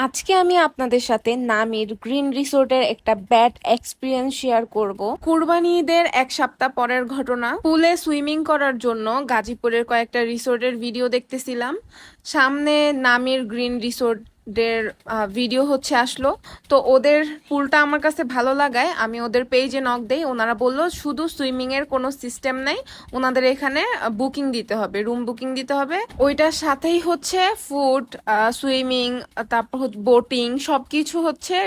আজকে আমি আপনাদের সাথে নামির গ্রিন রিসোর্টের একটা ব্যাড এক্সপিরিয়েন্স শেয়ার করব। কুরবানি ঈদের এক সপ্তাহ পরের ঘটনা। পুলে সুইমিং করার জন্য গাজীপুরের কয়েকটা রিসোর্টের ভিডিও দেখতেছিলাম। সামনে নামির গ্রিন রিসোর্ট ভিডিও আসলো। তো ওদের পুলটা আমার কাছে ভালো লাগায় আমি ওদের পেজে নক দেই। ওনারা বললো শুধু সুইমিং এর কোনো সিস্টেম নাই, ওনাদের এখানে বুকিং দিতে হবে, রুম বুকিং দিতে হবে। ওইটার সাথেই ফুড, সুইমিং, তারপর বোটিং সবকিছু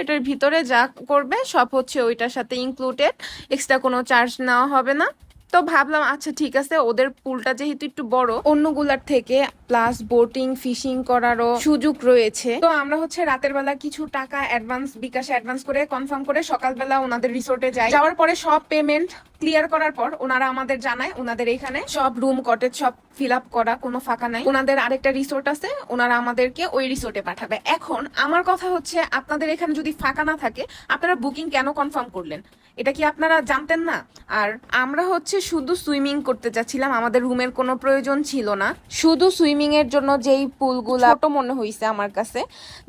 এটার ভিতরে যা করবে সব ওইটার সাথে ইনক্লুডেড, এক্সট্রা কোনো চার্জ নেওয়া হবে না। তো ভাবলাম আচ্ছা ঠিক আছে, ওদের পুলটা যেহেতু একটু বড় অন্যগুলার থেকে, প্লাস বোটিং ফিশিং করারও সুযোগ রয়েছে। তো আমরা রাতের বেলা কিছু টাকা বিকাশে অ্যাডভান্স করে কনফার্ম করে সকালবেলা ওনাদের রিসোর্টে যাই। যাওয়ার পরে সব পেমেন্ট ক্লিয়ার করার পর ওনারা আমাদের জানায় ওনাদের এখানে সব রুম কটেজ সব ফিল আপ করা, কোনো ফাঁকা নাই। ওনাদের আরেকটা রিসোর্ট আছে, ওনারা আমাদেরকে ওই রিসোর্টে পাঠাবে। এখন আমার কথা আপনাদের এখানে যদি ফাঁকা না থাকে আপনারা বুকিং কেন কনফার্ম করলেন? এটা কি আপনারা জানতেন না? আর আমরা শুধু সুইমিং করতে চাচ্ছিলাম, আমাদের রুমের কোনো প্রয়োজন ছিল না। শুধু সুইমিং এর জন্য যেই পুলগুলা ছোট মনে হয়েছে আমার কাছে,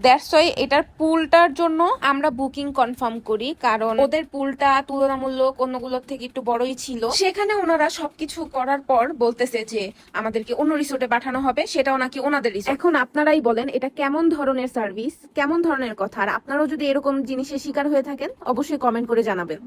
দ্যাটস ওয়াই এটার পুলটার জন্য আমরা বুকিং কনফার্ম করি, কারণ ওদের পুলটা তুলনামূলক অন্যগুলোর থেকে একটু বড়ই ছিল। সেখানে ওনারা সবকিছু করার পর বলতেছে যে আমাদেরকে অন্য রিসোর্টে পাঠানো হবে, সেটাও নাকি ওনাদের রিসোর্ট। এখন আপনারাই বলেন এটা কেমন ধরনের সার্ভিস, কেমন ধরনের কথা। আর আপনারাও যদি এরকম জিনিসের শিকার হয়ে থাকেন অবশ্যই কমেন্ট করে জানাবেন।